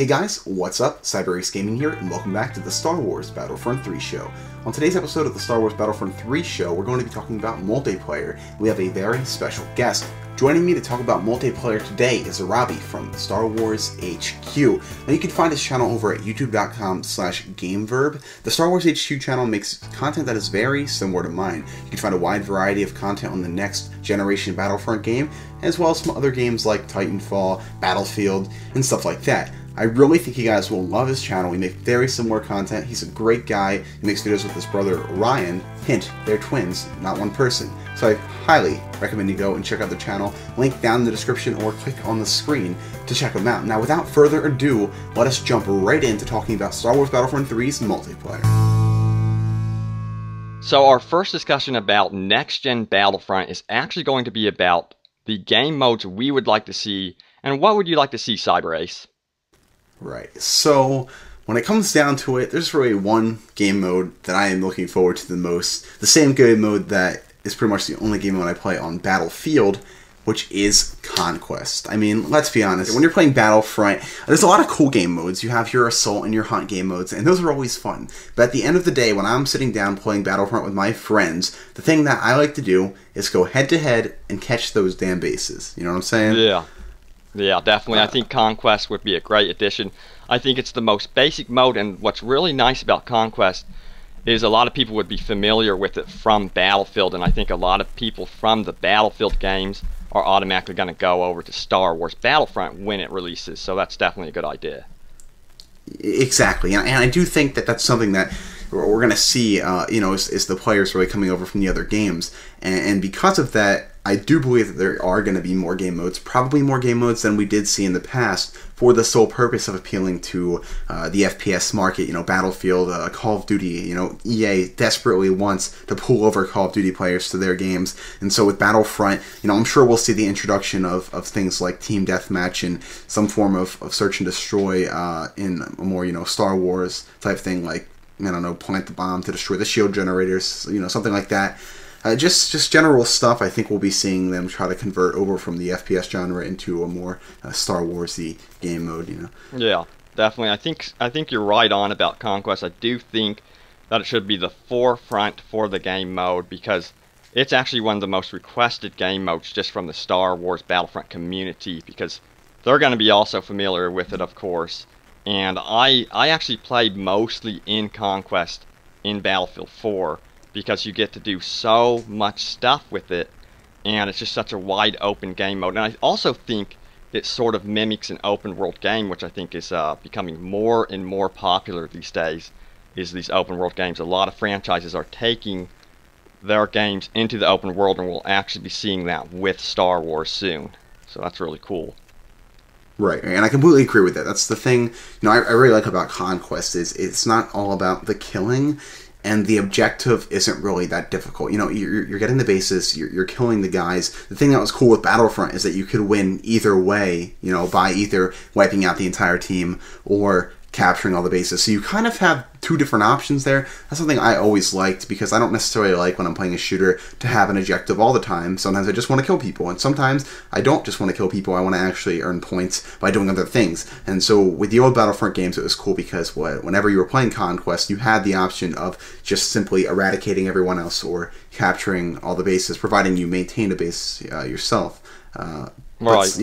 Hey guys, what's up? CyberAce Gaming here, and welcome back to the Star Wars Battlefront 3 show. On today's episode of the Star Wars Battlefront 3 show, we're going to be talking about multiplayer. We have a very special guest. Joining me to talk about multiplayer today is Robbie from Star Wars HQ. Now you can find his channel over at youtube.com/gameverb. The Star Wars HQ channel makes content that is very similar to mine. You can find a wide variety of content on the next generation Battlefront game, as well as some other games like Titanfall, Battlefield, and stuff like that. I really think you guys will love his channel. We make very similar content. He's a great guy. He makes videos with his brother Ryan. Hint, they're twins, not one person. So I highly recommend you go and check out the channel. Link down in the description or click on the screen to check them out. Now without further ado, let us jump right into talking about Star Wars Battlefront 3's multiplayer. So our first discussion about next-gen Battlefront is actually going to be about the game modes we would like to see, and what would you like to see, CyberAce? Right, so when it comes down to it, there's really one game mode that I am looking forward to the most. The same game mode that is pretty much the only game mode I play on Battlefield, which is Conquest. I mean, let's be honest, when you're playing Battlefront, there's a lot of cool game modes. You have your Assault and your Hunt game modes, and those are always fun. But at the end of the day, when I'm sitting down playing Battlefront with my friends, the thing that I like to do is go head-to-head and catch those damn bases. You know what I'm saying? Yeah, definitely. I think Conquest would be a great addition. I think it's the most basic mode, and what's really nice about Conquest is a lot of people would be familiar with it from Battlefield, and I think a lot of people from the Battlefield games are automatically going to go over to Star Wars Battlefront when it releases, so that's definitely a good idea. Exactly, and I do think that that's something that we're going to see, is the players really coming over from the other games, and because of that, I do believe that there are going to be more game modes, probably more game modes than we did see in the past, for the sole purpose of appealing to the FPS market. You know, Battlefield, Call of Duty, EA desperately wants to pull over Call of Duty players to their games, and so with Battlefront, I'm sure we'll see the introduction of things like Team Deathmatch and some form of search and destroy in a more, Star Wars type thing, like, I don't know, plant the bomb to destroy the shield generators, something like that. Just general stuff. I think we'll be seeing them try to convert over from the FPS genre into a more Star Wars-y game mode, Yeah, definitely. I think you're right on about Conquest. I do think that it should be the forefront for the game mode because it's actually one of the most requested game modes just from the Star Wars Battlefront community because they're going to be also familiar with it, of course. And I actually played mostly in Conquest in Battlefield 4. Because you get to do so much stuff with it, and it's just such a wide open game mode. And I also think it sort of mimics an open world game, which I think is becoming more and more popular these days, is these open world games. A lot of franchises are taking their games into the open world, and we'll actually be seeing that with Star Wars soon. So that's really cool. Right, and I completely agree with that. That's the thing, I really like about Conquest is it's not all about the killing. And the objective isn't really that difficult. You're getting the bases, you're killing the guys. The thing that was cool with Battlefront is that you could win either way, by either wiping out the entire team or capturing all the bases. So you kind of have two different options there. That's something I always liked because I don't necessarily like when I'm playing a shooter to have an objective all the time. Sometimes I just want to kill people, and sometimes I don't just want to kill people. I want to actually earn points by doing other things. And so with the old Battlefront games, it was cool because whenever you were playing Conquest, you had the option of just simply eradicating everyone else or capturing all the bases, providing you maintain a base yourself. Right.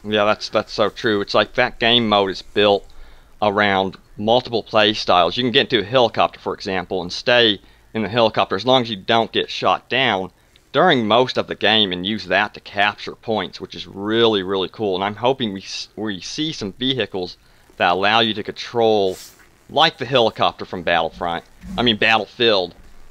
Yeah, that's so true. It's like that game mode is built around multiple play styles. You can get into a helicopter, for example, and stay in the helicopter as long as you don't get shot down during most of the game and use that to capture points, which is really, really cool. And I'm hoping we see some vehicles that allow you to control, like the helicopter from Battlefield,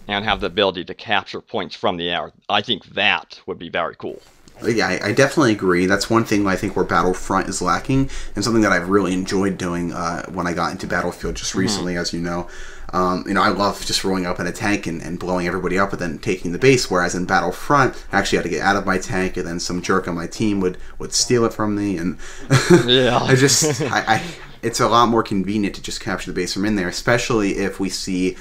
and have the ability to capture points from the air. I think that would be very cool. Yeah, I definitely agree. That's one thing I think where Battlefront is lacking, and something that I've really enjoyed doing when I got into Battlefield just recently, as you know. I love just rolling up in a tank and blowing everybody up and then taking the base, whereas in Battlefront, I actually had to get out of my tank, and then some jerk on my team would steal it from me, and yeah. It's a lot more convenient to just capture the base from in there, especially if we see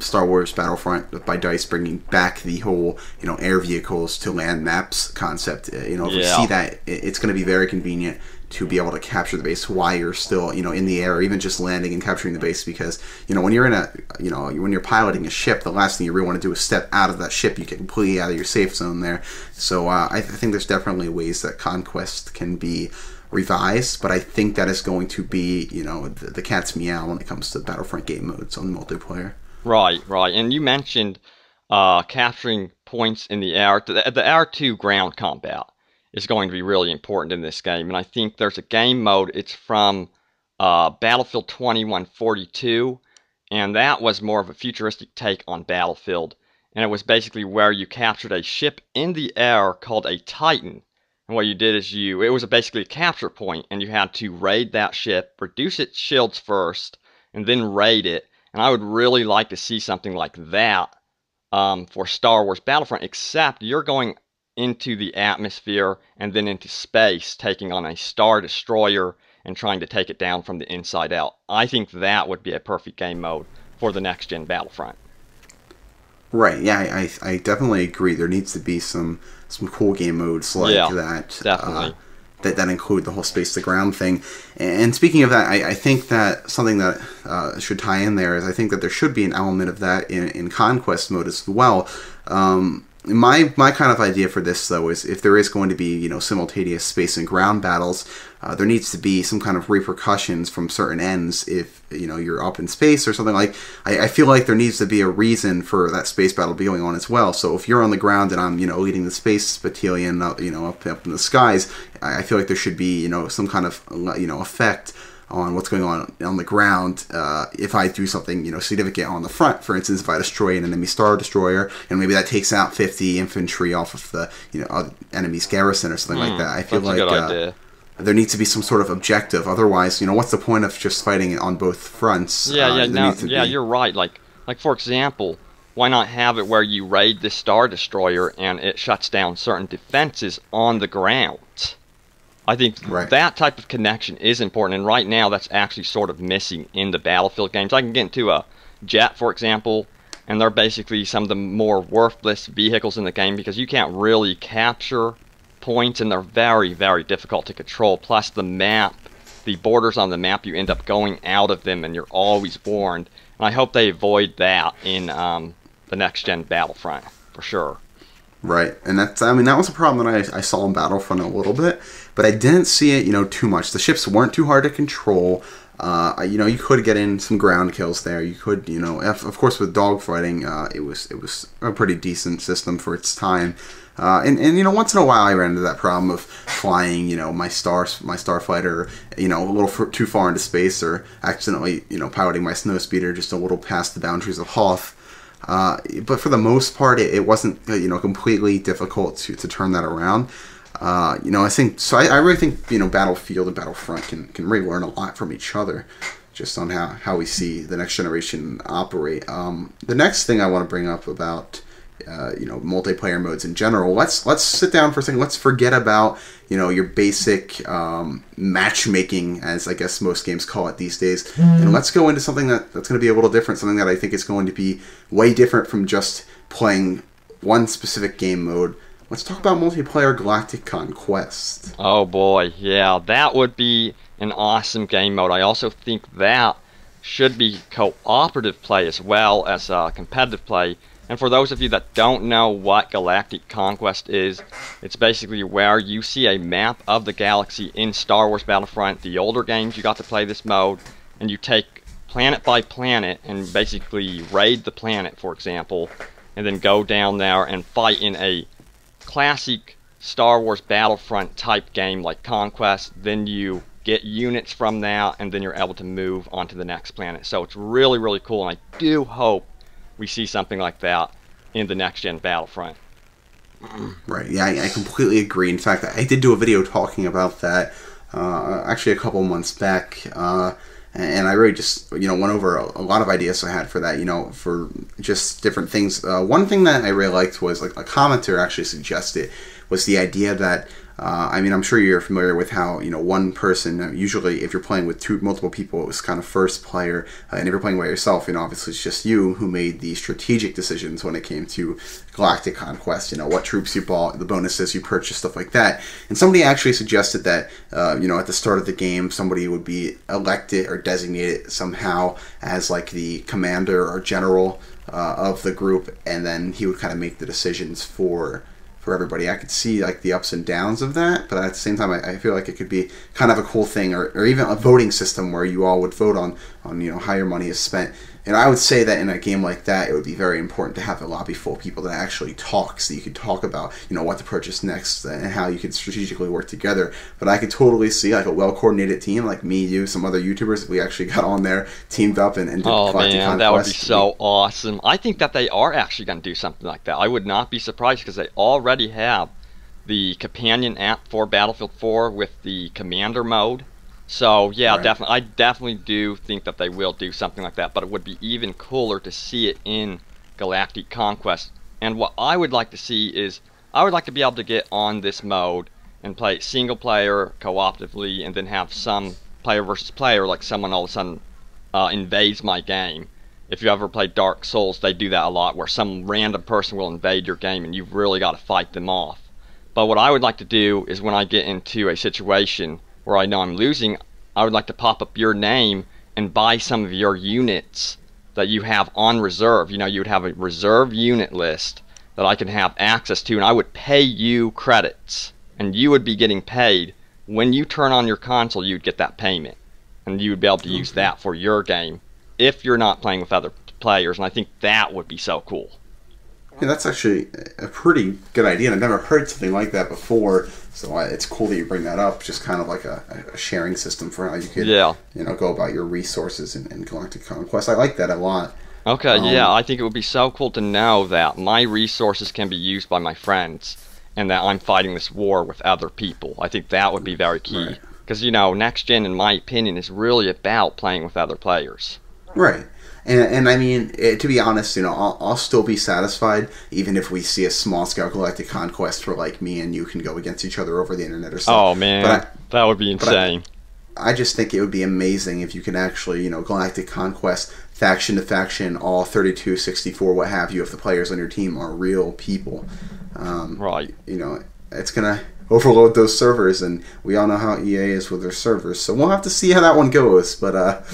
Star Wars Battlefront by DICE bringing back the whole, air vehicles to land maps concept. If we see that, it's going to be very convenient to be able to capture the base while you're still, you know, in the air, or even just landing and capturing the base. Because, you know, when you're in a, you know, when you're piloting a ship, the last thing you really want to do is step out of that ship. You get completely out of your safe zone there. So I think there's definitely ways that Conquest can be revised, but I think that is going to be, you know, the cat's meow when it comes to Battlefront game modes on multiplayer. Right, right. And you mentioned capturing points in the air. The Air 2 ground combat is going to be really important in this game. And I think there's a game mode. It's from Battlefield 2142. And that was more of a futuristic take on Battlefield. And it was basically where you captured a ship in the air called a Titan. And what you did is it was basically a capture point. And you had to raid that ship, reduce its shields first, and then raid it. And I would really like to see something like that for Star Wars Battlefront, except you're going into the atmosphere and then into space, taking on a Star Destroyer and trying to take it down from the inside out. I think that would be a perfect game mode for the next-gen Battlefront. Right, yeah, I definitely agree. There needs to be some cool game modes like that. Definitely. That include the whole space to ground thing. And speaking of that, I think that something that should tie in there is I think that there should be an element of that in Conquest mode as well. My kind of idea for this, though, is if there is going to be, you know, simultaneous space and ground battles, there needs to be some kind of repercussions from certain ends if, you know, you're up in space or something. Like, I feel like there needs to be a reason for that space battle to be going on as well. So if you're on the ground and I'm, you know, leading the space battalion, you know, up in the skies, I feel like there should be, you know, some kind of, you know, effect on what's going on the ground if I do something, you know, significant on the front. For instance, if I destroy an enemy Star Destroyer, and maybe that takes out 50 infantry off of the, you know, enemy's garrison or something like that. I feel like there needs to be some sort of objective. Otherwise, you know, what's the point of just fighting on both fronts? You're right. Like for example, why not have it where you raid the Star Destroyer and it shuts down certain defenses on the ground? I think that type of connection is important, and right now that's actually sort of missing in the Battlefield games. I can get into a jet, for example, and they're basically some of the more worthless vehicles in the game because you can't really capture points, and they're very, very difficult to control. Plus the map, the borders on the map, you end up going out of them, and you're always warned. And I hope they avoid that in the next-gen Battlefront, for sure. Right, and that's, I mean, that was a problem that I saw in Battlefront a little bit, but I didn't see it, you know, too much. The ships weren't too hard to control. You know, you could get in some ground kills there. You could, you know, of course with dogfighting, it was a pretty decent system for its time. And you know, once in a while I ran into that problem of flying, you know, my starfighter, you know, a little too far into space, or accidentally, you know, piloting my snowspeeder just a little past the boundaries of Hoth. But for the most part, it wasn't, you know, completely difficult to turn that around. You know, I think so. I really think, you know, Battlefield and Battlefront can really learn a lot from each other, just on how we see the next generation operate. The next thing I want to bring up about you know, multiplayer modes in general. Let's sit down for a second. Let's forget about, you know, your basic matchmaking, as I guess most games call it these days, and let's go into something that's going to be a little different. Something that I think is going to be way different from just playing one specific game mode. Let's talk about multiplayer Galactic Conquest. Oh boy, yeah, that would be an awesome game mode. I also think that should be cooperative play as well as competitive play. And for those of you that don't know what Galactic Conquest is, it's basically where you see a map of the galaxy in Star Wars Battlefront. The older games, you got to play this mode, and you take planet by planet and basically raid the planet, for example, and then go down there and fight in a classic Star Wars Battlefront type game like Conquest. Then you get units from that, and then you're able to move on to the next planet. So it's really, really cool, and I do hope we see something like that in the next-gen Battlefront. Right, yeah, I completely agree. In fact, I did do a video talking about that actually a couple months back, and I really just, you know, went over a lot of ideas I had for that, you know, for just different things. One thing that I really liked was, like, a commenter actually suggested, was the idea that I mean, I'm sure you're familiar with how, one person, usually if you're playing with multiple people, it was kind of first player, and if you're playing by yourself, obviously it's just you who made the strategic decisions when it came to Galactic Conquest, what troops you bought, the bonuses you purchased, stuff like that. And somebody actually suggested that, at the start of the game, somebody would be elected or designated somehow as like the commander or general of the group, and then he would kind of make the decisions for everybody. I could see like the ups and downs of that, but at the same time, I feel like it could be kind of a cool thing, or even a voting system where you all would vote on how your money is spent. And I would say that in a game like that, it would be very important to have a lobby full of people that actually talk, so you could talk about what to purchase next and how you could strategically work together. But I could totally see like a well-coordinated team, like me, you, some other YouTubers, if we actually got on there, teamed up, and did Galactic Conquest. That would be so awesome. I think that they are actually going to do something like that. I would not be surprised, because they already have the companion app for Battlefield 4 with the commander mode. So yeah, right. Definitely, I definitely do think that they will do something like that, but it would be even cooler to see it in Galactic Conquest. And what I would like to see is, I would like to be able to get on this mode and play single player cooperatively, and then have some player versus player, like someone all of a sudden invades my game. If you ever play Dark Souls, they do that a lot, where some random person will invade your game and you've really got to fight them off. But what I would like to do is, when I get into a situation where I know I'm losing, I would like to pop up your name and buy some of your units that you have on reserve. You would have a reserve unit list that I can have access to, and I would pay you credits, and you would be getting paid. When you turn on your console, you'd get that payment, and you would be able to use that for your game if you're not playing with other players, and I think that would be so cool. Yeah, that's actually a pretty good idea, and I've never heard something like that before. So it's cool that you bring that up. Just kind of like a sharing system for how you could, go about your resources in Galactic Conquest. I like that a lot. Okay, I think it would be so cool to know that my resources can be used by my friends, and that I'm fighting this war with other people. I think that would be very key, because next gen, in my opinion, is really about playing with other players. Right. And I mean, to be honest, I'll still be satisfied even if we see a small-scale Galactic Conquest where, like, me and you can go against each other over the internet or something. Oh, man, that would be insane. I just think it would be amazing if you can actually, Galactic Conquest, faction to faction, all 32, 64, what have you, if the players on your team are real people. Right. It's going to overload those servers, and we all know how EA is with their servers, so we'll have to see how that one goes, but...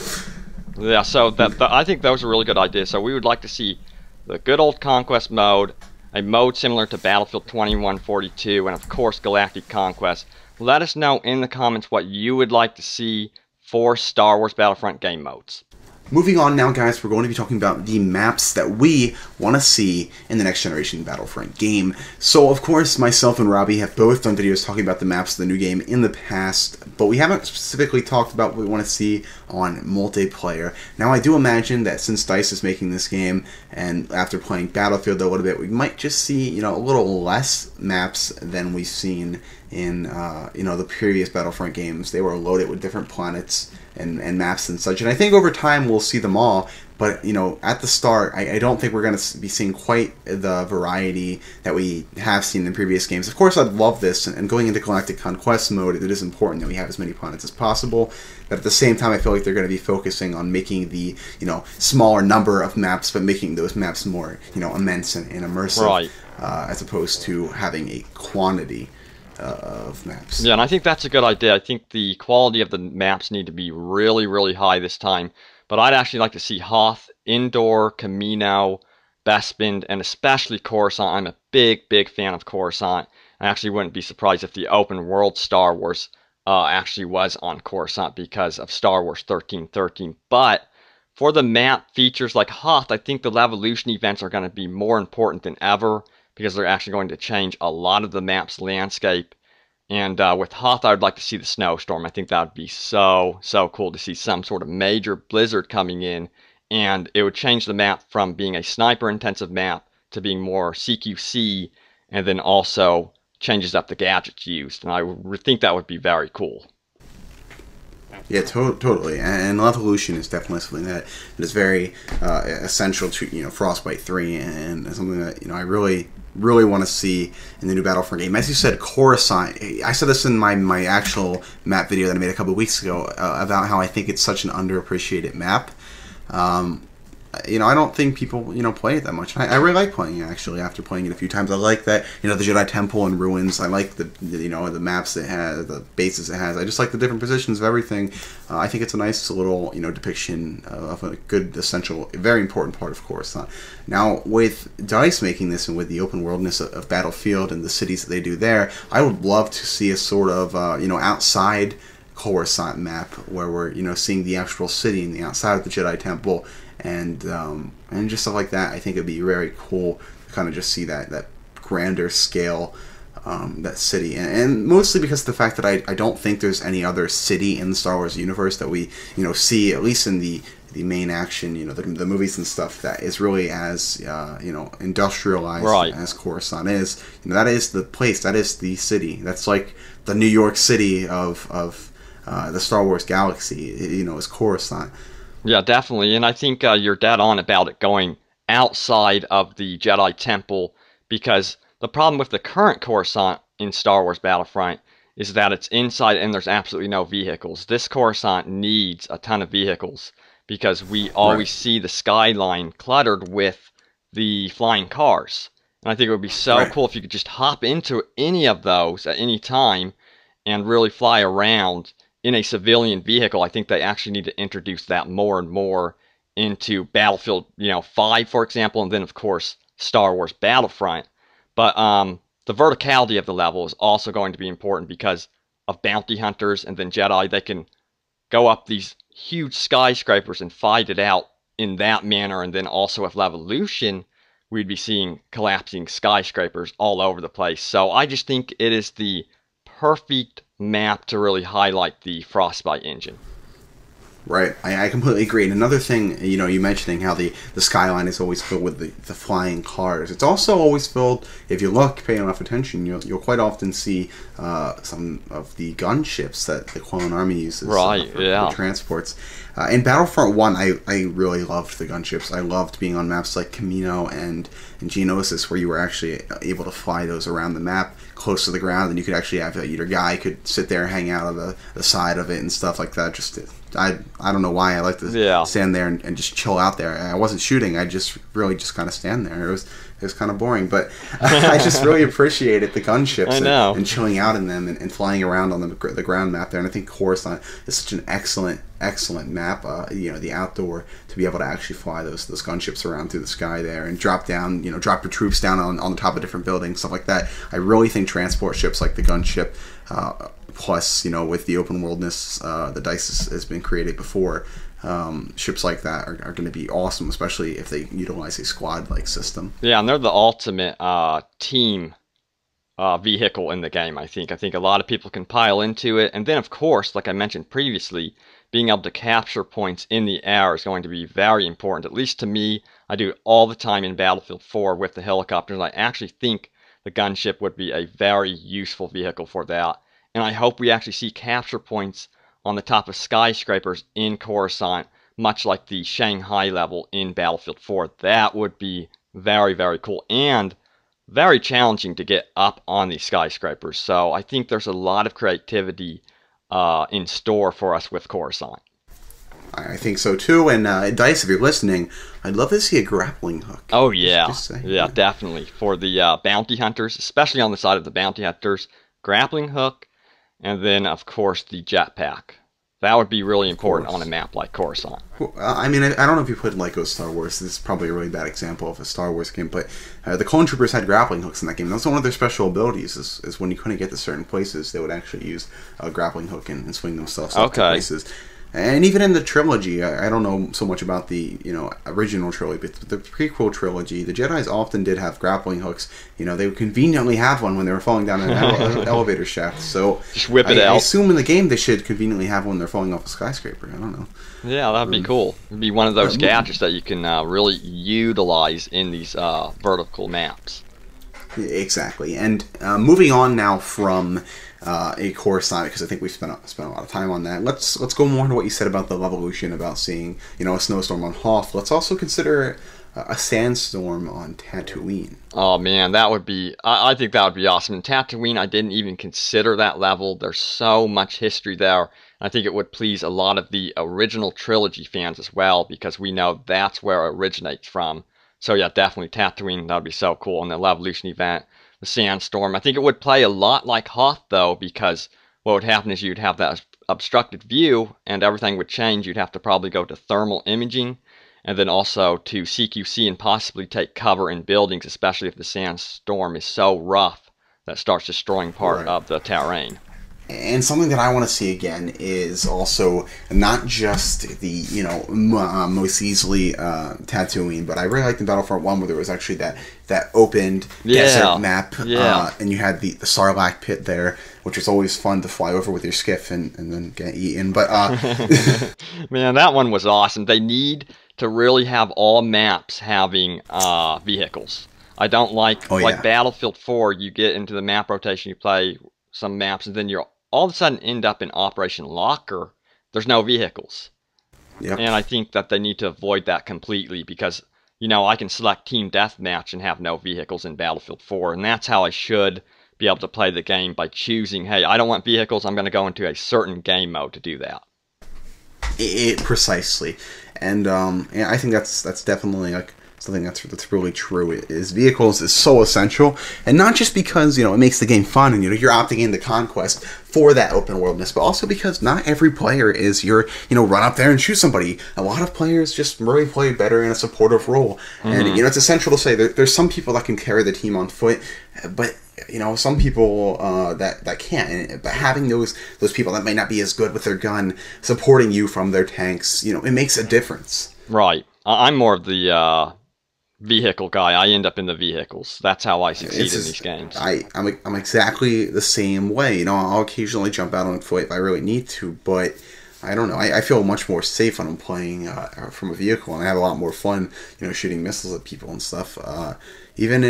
Yeah, so I think those are really good ideas. So we would like to see the good old Conquest mode, a mode similar to Battlefield 2142, and of course Galactic Conquest. Let us know in the comments what you would like to see for Star Wars Battlefront game modes. Moving on now, guys, we're going to be talking about the maps that we want to see in the next generation Battlefront game. So, of course, myself and Robbie have both done videos talking about the maps of the new game in the past, but we haven't specifically talked about what we want to see on multiplayer. Now, I do imagine that since DICE is making this game, and after playing Battlefield a little bit, we might just see, a little less maps than we've seen in, the previous Battlefront games. They were loaded with different planets and maps and such, and I think over time we'll see them all, but at the start I don't think we're going to be seeing quite the variety that we have seen in previous games. Of course, I'd love this, and going into Galactic Conquest mode, it is important that we have as many planets as possible, but at the same time I feel like they're going to be focusing on making the smaller number of maps, but making those maps more immense and immersive, right, as opposed to having a quantity of maps. Yeah, and I think that's a good idea. I think the quality of the maps need to be really, really high this time. But I'd actually like to see Hoth, Indoor, Camino, Bespin, and especially Coruscant. I'm a big, big fan of Coruscant. I actually wouldn't be surprised if the open world Star Wars actually was on Coruscant because of Star Wars 1313. But for the map features like Hoth, I think the Levolution events are going to be more important than ever, because they're actually going to change a lot of the map's landscape. And with Hoth, I would like to see the snowstorm. I think that would be so, so cool to see some sort of major blizzard coming in, and it would change the map from being a sniper-intensive map to being more CQC, and then also changes up the gadgets used. And I think that would be very cool. Yeah, totally. And Levolution is definitely something that is very essential to Frostbite 3, and something that I really want to see in the new Battlefront game. As you said, Coruscant. I said this in my actual map video that I made a couple of weeks ago about how I think it's such an underappreciated map. I don't think people, play it that much. I really like playing it, actually, after playing it a few times. I like that, the Jedi Temple and ruins. I like the maps it has, the bases it has. I just like the different positions of everything. I think it's a nice little, depiction of a good, essential, very important part of Coruscant. Now, with DICE making this and with the open worldness of Battlefield and the cities that they do there, I would love to see a sort of, outside Coruscant map where we're, seeing the actual city and the outside of the Jedi Temple. And just stuff like that. I think it'd be very cool to kind of just see that grander scale, that city, and mostly because of the fact that I don't think there's any other city in the Star Wars universe that we see, at least in the main action, the movies and stuff, that is really as industrialized as Coruscant is. That is the place, that is the city, that's like the New York City of the Star Wars galaxy, is Coruscant. Yeah, definitely, and I think you're dead on about it going outside of the Jedi Temple, because the problem with the current Coruscant in Star Wars Battlefront is that it's inside and there's absolutely no vehicles. This Coruscant needs a ton of vehicles because we always see the skyline cluttered with the flying cars. And I think it would be so cool if you could just hop into any of those at any time and really fly around in a civilian vehicle. I think they actually need to introduce that more and more into Battlefield, 5, for example, and then, of course, Star Wars Battlefront. But the verticality of the level is also going to be important because of bounty hunters and then Jedi. They can go up these huge skyscrapers and fight it out in that manner. And then also with Levolution, we'd be seeing collapsing skyscrapers all over the place. So I just think it is the perfect map to really highlight the Frostbite engine. Right, I completely agree. And another thing, you mentioning how the skyline is always filled with the flying cars. It's also always filled, if you look, pay enough attention, you'll quite often see some of the gunships that the Clone Army uses for transports. In Battlefront 1, I really loved the gunships. I loved being on maps like Camino and Geonosis, where you were actually able to fly those around the map close to the ground, and you could actually have your guy could sit there and hang out on the side of it and stuff like that. I don't know why I like to stand there and just chill out there. I wasn't shooting. I just really just kind of stand there. It was kind of boring, but I just really appreciated the gunships and chilling out in them and flying around on the ground map there. And I think Coruscant is such an excellent map. The outdoor, to be able to actually fly those gunships around through the sky there and drop down, drop your troops down on the top of different buildings, stuff like that. I really think transport ships like the gunship, plus with the open worldness the DICE has been created before, ships like that are going to be awesome, especially if they utilize a squad-like system. Yeah, and they're the ultimate team vehicle in the game, I think. I think a lot of people can pile into it. And then, of course, like I mentioned previously, being able to capture points in the air is going to be very important. At least to me, I do it all the time in Battlefield 4 with the helicopters. I actually think the gunship would be a very useful vehicle for that. And I hope we actually see capture points on the top of skyscrapers in Coruscant, much like the Shanghai level in Battlefield 4. That would be very, very cool and very challenging to get up on these skyscrapers. So I think there's a lot of creativity in store for us with Coruscant. I think so too. And DICE, if you're listening, I'd love to see a grappling hook. Oh yeah, yeah, definitely for the bounty hunters, especially on the side of the bounty hunters. Grappling hook. And then, of course, the jetpack. That would be really important on a map like Coruscant. I mean, I don't know if you put Lego Star Wars. This is probably a really bad example of a Star Wars game, but the Clone Troopers had grappling hooks in that game. That's one of their special abilities, is when you couldn't get to certain places, they would actually use a grappling hook and swing themselves up to places. And even in the trilogy, I don't know so much about the original trilogy, but the prequel trilogy, the Jedis often did have grappling hooks. They would conveniently have one when they were falling down an elevator shaft. So just whip it out. I assume in the game they should conveniently have one when they're falling off a skyscraper. I don't know. Yeah, that'd be cool. It'd be one of those gadgets that you can really utilize in these vertical maps. Exactly. And moving on now from a Coruscant, because I think we've spent a lot of time on that. Let's go more into what you said about the Levolution, about seeing a snowstorm on Hoth. Let's also consider a sandstorm on Tatooine. Oh man, that would be. I think that would be awesome. In Tatooine, I didn't even consider that level. There's so much history there. I think it would please a lot of the original trilogy fans as well, because we know that's where it originates from. So yeah, definitely Tatooine. That would be so cool. And the Levolution event, the sandstorm. I think it would play a lot like Hoth though, because what would happen is you'd have that obstructed view, and everything would change. You'd have to probably go to thermal imaging, and then also to CQC and possibly take cover in buildings, especially if the sandstorm is so rough that it starts destroying part of the terrain. And something that I want to see again is also not just the, most easily Tatooine, but I really liked in Battlefront 1 where there was actually that opened desert map, and you had the Sarlacc pit there, which was always fun to fly over with your skiff and then get eaten. But man, that one was awesome. They need to really have all maps having vehicles. I don't like Battlefield 4, you get into the map rotation, you play some maps, and then you're all of a sudden end up in Operation Locker. There's no vehicles. Yep. And I think that they need to avoid that completely, because, I can select Team Deathmatch and have no vehicles in Battlefield 4, and that's how I should be able to play the game, by choosing, hey, I don't want vehicles, I'm going to go into a certain game mode to do that. Precisely. And I think that's definitely something that's really true. Is vehicles is so essential, and not just because it makes the game fun and you're opting into Conquest for that open worldness, but also because not every player is your run up there and shoot somebody. A lot of players just really play better in a supportive role, and it's essential to say there's some people that can carry the team on foot, but some people that can't. But having those people that might not be as good with their gun supporting you from their tanks, it makes a difference. Right. I'm more of the vehicle guy. I end up in the vehicles. That's how I succeed in these games. I'm exactly the same way. I'll occasionally jump out on foot if I really need to, but I don't know. I feel much more safe when I'm playing from a vehicle, and I have a lot more fun, shooting missiles at people and stuff. Even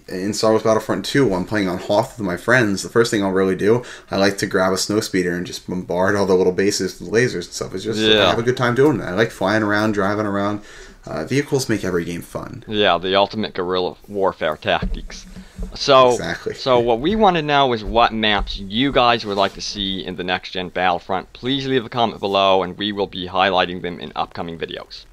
in Star Wars Battlefront 2, when I'm playing on Hoth with my friends, the first thing I'll really do, I like to grab a snowspeeder and just bombard all the little bases with lasers and stuff. It's just I have a good time doing that. I like flying around, driving around. Vehicles make every game fun. Yeah, the ultimate guerrilla warfare tactics. So, exactly. So what we want to know is what maps you guys would like to see in the next-gen Battlefront. Please leave a comment below, and we will be highlighting them in upcoming videos.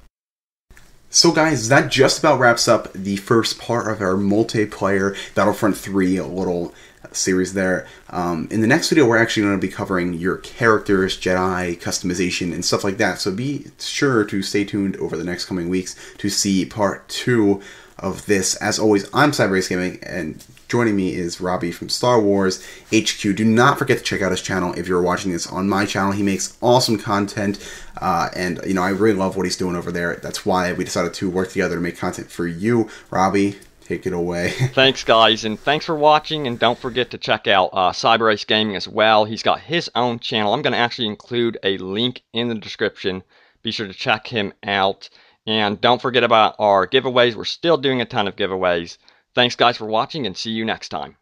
So guys, that just about wraps up the first part of our multiplayer Battlefront 3 little series there. In the next video, we're actually going to be covering your characters, Jedi, customization, and stuff like that. So be sure to stay tuned over the next coming weeks to see part 2 of this. As always, I'm CyberAce Gaming, and joining me is Robbie from Star Wars HQ. Do not forget to check out his channel if you're watching this on my channel. He makes awesome content, and I really love what he's doing over there. That's why we decided to work together to make content for you. Robbie, take it away. Thanks, guys, and thanks for watching, and don't forget to check out CyberAce Gaming as well. He's got his own channel. I'm going to actually include a link in the description. Be sure to check him out, and don't forget about our giveaways. We're still doing a ton of giveaways. Thanks, guys, for watching, and see you next time.